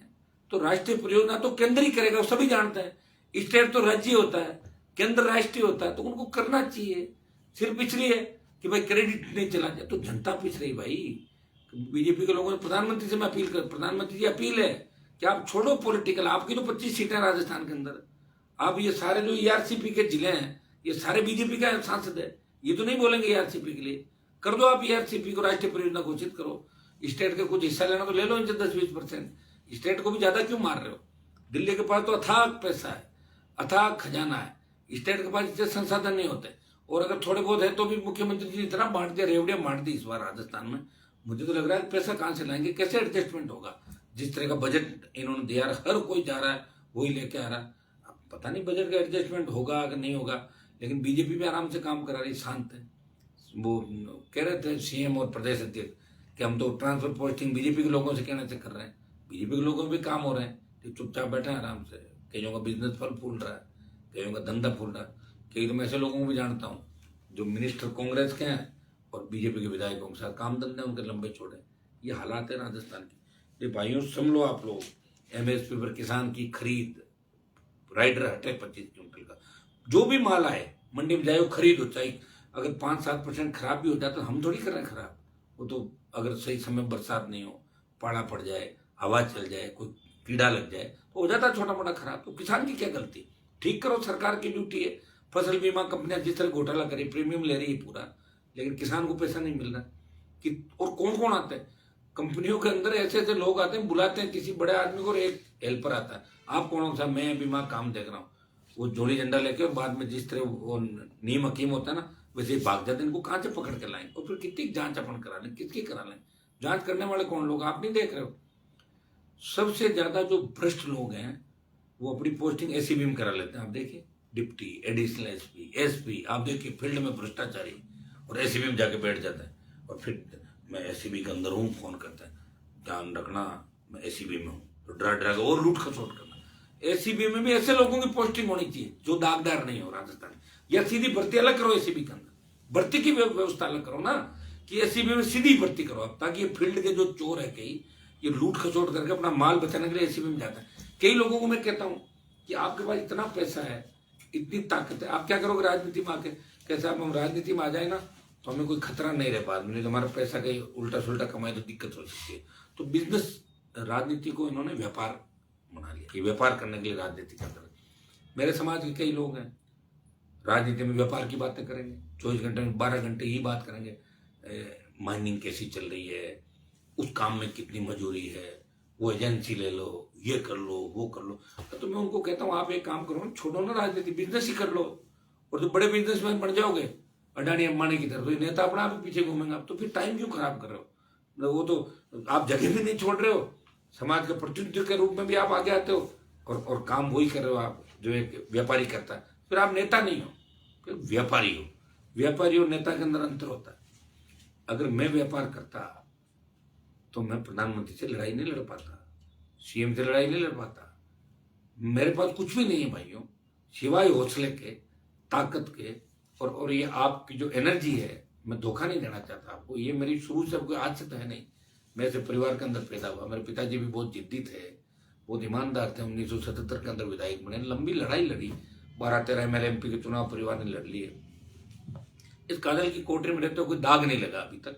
तो राष्ट्रीय परियोजना तो केंद्र ही करेगा, सभी जानते हैं। स्टेट तो राज्य होता है, केंद्र राष्ट्रीय होता है, तो उनको करना चाहिए। सिर्फ इसलिए कि भाई क्रेडिट नहीं चला जाए तो जनता पिछ रही भाई। बीजेपी के लोगों ने, प्रधानमंत्री से मैं अपील कर, प्रधानमंत्री जी अपील है कि आप छोड़ो पॉलिटिकल। आपकी तो 25 सीटें राजस्थान के अंदर, आप ये सारे जो ERCP के जिले हैं ये सारे बीजेपी का सांसद है, ये तो नहीं बोलेंगे ERCP के लिए। कर दो आप ERCP को राष्ट्रीय परियोजना घोषित करो। स्टेट के कुछ हिस्सा लेना तो ले लो इनसे 10-20%। स्टेट को भी ज्यादा क्यों मार रहे हो? दिल्ली के पास तो अथाह पैसा है, अथाह खजाना है, स्टेट के पास इतने संसाधन नहीं होते। और अगर थोड़े बहुत है तो भी मुख्यमंत्री जी इतना बांट दिया, रेवड़ियां बांट दी इस बार राजस्थान में। मुझे तो लग रहा है पैसा कहां से लाएंगे, कैसे एडजस्टमेंट होगा? जिस तरह का बजट इन्होंने दिया, हर कोई जा रहा है वही लेके आ रहा है। अब पता नहीं बजट का एडजस्टमेंट होगा कि नहीं होगा, लेकिन बीजेपी भी आराम से काम करा रही, शांत है। वो कह रहे थे CM और प्रदेश अध्यक्ष कि हम तो ट्रांसफर पोस्टिंग बीजेपी के लोगों से कहने से कर रहे हैं। बीजेपी के लोगों भी काम हो रहे हैं, जो चुपचाप बैठे हैं आराम से। कईयों का बिजनेस फल फूल रहा है, कईयों का धंधा फूल रहा है। कई तो मैं ऐसे लोगों को भी जानता हूँ जो मिनिस्टर कांग्रेस के हैं और बीजेपी के विधायकों के साथ काम धंधे उनके लंबे छोड़े। ये हालात है राजस्थान की। ये भाइयों समझ लो आप लोग, MSP पर किसान की खरीद, राइडर हटे 25 क्विंटल का, जो भी माल आए मंडी में जाए वो खरीद हो। चाहे अगर 5-7% खराब भी हो जाता तो हम थोड़ी कर रहे हैं खराब। वो तो अगर सही समय बरसात नहीं हो, पाड़ा पड़ जाए, हवा चल जाए, कोई कीड़ा लग जाए तो हो जाता है छोटा मोटा खराब। तो किसान की क्या गलती? ठीक करो, सरकार की ड्यूटी है। फसल बीमा कंपनियां जिस तरह घोटाला करी, प्रीमियम ले रही है पूरा, लेकिन किसान को पैसा नहीं मिल रहा कि। और कौन कौन आता है कंपनियों के अंदर? ऐसे ऐसे लोग आते हैं, बुलाते हैं किसी बड़े आदमी को और एक हेल्पर आता है। आप कौन सा? मैं बीमा काम देख रहा हूँ। वो जोड़ी झंडा लेके और बाद में जिस तरह वो नीम हकीम होता है ना, वैसे ही भाग जाते हैं। इनको कहां से पकड़ के लाएंगे? और फिर कितनी जांच अपन करा लें, किसकी करा लें? जांच करने वाले कौन लोग? आप नहीं देख रहे हो? सबसे ज्यादा जो भ्रष्ट लोग हैं वो अपनी पोस्टिंग SCB में करा लेते हैं। आप देखिए, डिप्टी, एडिशनल SP, SP, आप देखिए फील्ड में भ्रष्टाचारी, और SCB में जाके बैठ जाता है। और फिर मैं SCB के अंदर हूँ, फोन करता है, ध्यान रखना मैं SCB में हूँ, तो डरा डरा के और लूट खसोट करना। SCB में भी ऐसे लोगों की पोस्टिंग होनी चाहिए जो दागदार नहीं हो राजस्थान। या सीधी भर्ती अलग करो SCB के अंदर, भर्ती की व्यवस्था अलग करो ना, कि SCB में सीधी भर्ती करो आप, ताकि ये फील्ड के जो चोर है कई, ये लूट खसोट करके अपना माल बचाने के लिए SCB में जाता है। कई लोगों को मैं कहता हूं कि आपके पास इतना पैसा है, इतनी ताकत है, आप क्या करोगे राजनीति में आके? कैसे आप हम राजनीति में आ जाए ना तो हमें कोई खतरा नहीं रह बाद में, तो हमारा पैसा कहीं उल्टा सुल्टा कमाए तो दिक्कत हो सकती है। तो बिजनेस, राजनीति को इन्होंने व्यापार बना लिया कि व्यापार करने के लिए राजनीति कर रहे। मेरे समाज के कई लोग हैं राजनीति में व्यापार की बातें करेंगे, 24 घंटे में 12 घंटे ही बात करेंगे। माइनिंग कैसी चल रही है, उस काम में कितनी मजूरी है, वो एजेंसी ले लो, ये कर लो वो कर लो। तो मैं उनको कहता हूँ आप एक काम करो ना, छोड़ो ना राजनीति, बिजनेस ही कर लो, और जो बड़े बिजनेसमैन बन जाओगे अडानी अंबानी की तरह, तो ये नेता अपना आप पीछे घूमेंगे। आप तो फिर टाइम क्यों खराब कर रहे हो? मतलब वो तो आप जगह भी नहीं छोड़ रहे हो, समाज के प्रतिनिधि के रूप में भी आप आगे आते हो, और काम वही कर रहे हो आप जो एक व्यापारी करता है। फिर आप नेता नहीं हो, फिर व्यापारी हो। व्यापारी और नेता के अंदर अंतर होता है। अगर मैं व्यापार करता तो मैं प्रधानमंत्री से लड़ाई नहीं लड़ पाता, सीएम से लड़ाई नहीं लड़ पाता। मेरे पास कुछ भी नहीं है भाइयों, सिवाय हौसले के, ताकत के, और ये आपकी जो एनर्जी है, मैं धोखा नहीं देना चाहता आपको। ये मेरी शुरू से कोई आज से तो है नहीं, मैं ऐसे परिवार के अंदर पैदा हुआ। मेरे पिताजी भी बहुत जिद्दी थे, बहुत ईमानदार थे। 1977 के अंदर विधायक बने, लंबी लड़ाई लड़ी, 12-13 MLA MP के चुनाव परिवार ने लड़ लिए। इस काजल की कोठरी में रहते हो कोई दाग नहीं लगा अभी तक,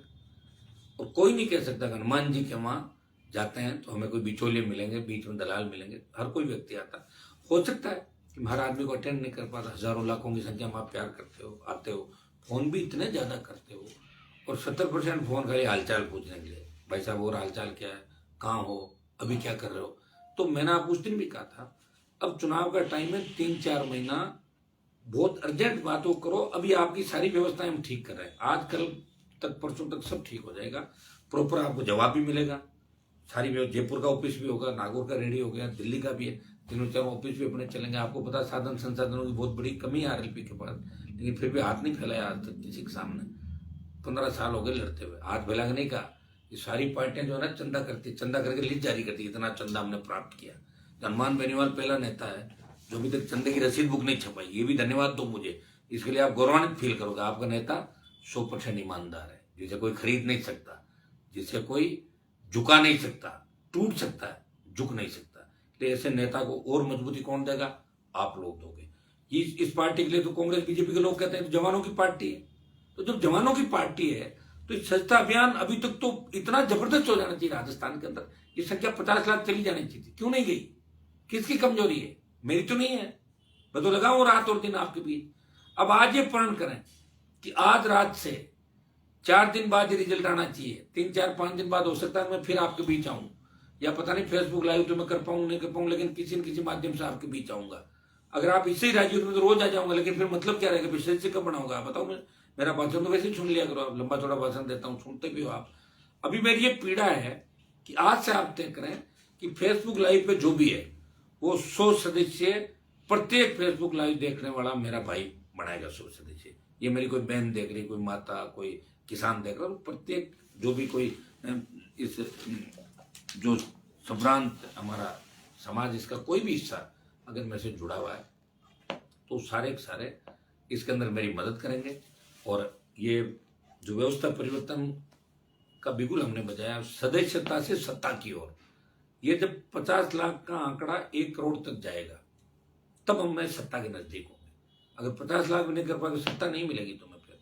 और कोई नहीं कह सकता हनुमान जी के वहां जाते हैं तो हमें कोई बिचौलिए मिलेंगे, बीच में दलाल मिलेंगे। हर कोई व्यक्ति आता, हो सकता है कि हर आदमी को अटेंड नहीं कर पाता। हजारों लाखों की संख्या में आप प्यार करते हो, आते हो, फोन भी इतने ज्यादा करते हो, और 70% फोन खाली हालचाल पूछने के लिए, भाई साहब और हालचाल क्या है, कहाँ हो, अभी क्या कर रहे हो। तो मैंने आप उस दिन भी कहा था, अब चुनाव का टाइम है, 3-4 महीना बहुत अर्जेंट बातों करो। अभी आपकी सारी व्यवस्थाएं हम ठीक कर रहे हैं, आज कल तक परसों तक सब ठीक हो जाएगा, प्रॉपर आपको जवाब भी मिलेगा। सारी जयपुर का ऑफिस भी होगा, नागौर का रेडी हो गया, दिल्ली का भी है, 3-4 ऑफिस भी अपने चलेंगे। आपको पता साधन संसाधनों की बहुत बड़ी कमी है RLP के पास, लेकिन फिर भी हाथ नहीं फैलाया आज तक किसी के सामने। 15 साल हो गए लड़ते हुए, हाथ फैला नहीं कहा। ये सारी पार्टियां जो है ना चंदा करती, चंदा करके लिस्ट जारी करती, इतना चंदा हमने प्राप्त किया। हनुमान बेनीवाल पहला नेता है जो अभी तक चंदे की रसीद बुक नहीं छपाई, ये भी धन्यवाद दो मुझे, इसके लिए आप गौरवान्वित फील करोगे। आपका नेता 100% ईमानदार है, जिसे कोई खरीद नहीं सकता, जिसे कोई झुका नहीं सकता, टूट सकता है, झुक नहीं सकता। तो ऐसे नेता को और मजबूती कौन देगा? आप लोग दोगे। इस पार्टी के लिए तो कांग्रेस बीजेपी के लोग कहते हैं तो जवानों की पार्टी है, तो जब जवानों की पार्टी है तो स्वच्छता अभियान अभी तक तो इतना जबरदस्त हो जाना चाहिए राजस्थान के अंदर, ये संख्या 50 लाख चली जानी चाहिए, क्यों नहीं गई? किसकी कमजोरी है? मेरी तो नहीं है, मैं तो लगाऊं रात और दिन आपके बीच। अब आज ये प्रण करें कि आज रात से 4 दिन बाद रिजल्ट आना चाहिए, 3-4-5 दिन बाद हो सकता है मैं फिर आपके बीच आऊं, या पता नहीं फेसबुक लाइव तो मैं कर पाऊं नहीं कर पाऊं, लेकिन किसी न किसी माध्यम से आपके बीच आऊंगा। अगर आप इससे ही राजी हो तो रोज आ जाऊंगा, लेकिन फिर मतलब क्या रहेगा, विशेष से कब बनाऊंगा बताओ। मेरा भाषण तो वैसे ही सुन लिया करो आप, लंबा चौड़ा भाषण देता हूँ, सुनते भी हो आप। अभी मेरी ये पीड़ा है कि आज से आप तय करें कि फेसबुक लाइव पे जो भी है वो 100 सदस्य, प्रत्येक फेसबुक लाइव देखने वाला मेरा भाई बनाएगा 100 सदस्य। ये मेरी कोई बहन देख रही, कोई माता, कोई किसान देख रहा, प्रत्येक जो भी कोई इस जो संभ्रांत हमारा समाज, इसका कोई भी हिस्सा अगर मेरे से जुड़ा हुआ है तो सारे के सारे इसके अंदर मेरी मदद करेंगे। और ये जो व्यवस्था परिवर्तन का बिगुल हमने बजाया सदस्यता से सत्ता की ओर, ये जब 50 लाख का आंकड़ा 1 करोड़ तक जाएगा तब हम मैं सत्ता के नजदीक होंगे। अगर 50 लाख भी नहीं कर पाएंगे, सत्ता नहीं मिलेगी तुम्हें फिर।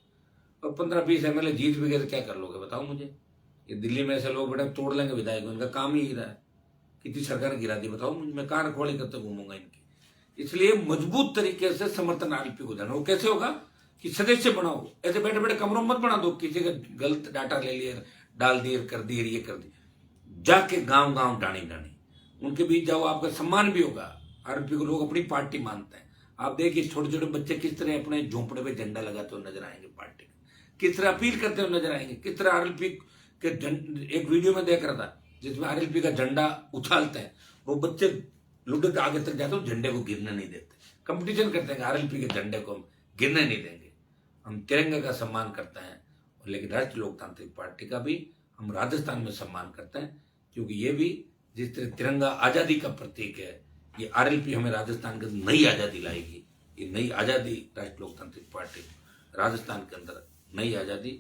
और 15-20 MLA जीत भी गए तो क्या कर लोगे बताओ मुझे? ये दिल्ली में ऐसे लोग बड़े तोड़ लेंगे विधायक, उनका काम ही रहा है। कितनी सरकार गिरा दी बताओ मुझे, मैं कहाँ रखवाली करते घूमूंगा इनकी। इसलिए मजबूत तरीके से समर्थन RLP को देना। वो कैसे होगा कि सदस्य बनाओ, ऐसे बैठे बैठे कमरों मत बना दो, किसी का गलत डाटा ले लिए, डाल दिए, कर दिए, ये कर दिए। जाके गांव गांव डाणी डाणी उनके बीच जाओ, आपका सम्मान भी होगा। RLP को लोग अपनी पार्टी मानते हैं। आप देखिए छोटे छोटे बच्चे किस तरह अपने झोंपड़े पे झंडा लगाते हुए नजर आएंगे, पार्टी किस तरह अपील करते हुए नजर आएंगे, किस तरह RLP के एक वीडियो में देख रहा था जिसमें RLP का झंडा उछालते हैं, वो बच्चे लुडो के आगे तक जाते हैं, झंडे को गिरने नहीं देते, कंपटीशन करते हैं RLP के झंडे को हम गिरने नहीं देंगे। हम तिरंगे का सम्मान करते हैं, लेकिन राष्ट्रीय लोकतांत्रिक पार्टी का भी हम राजस्थान में सम्मान करते हैं, क्योंकि ये भी जिस तरह तिरंगा आजादी का प्रतीक है, ये RLP हमें राजस्थान के अंदर नई आजादी लाएगी। ये नई आजादी राष्ट्रीय लोकतांत्रिक पार्टी राजस्थान के अंदर नई आजादी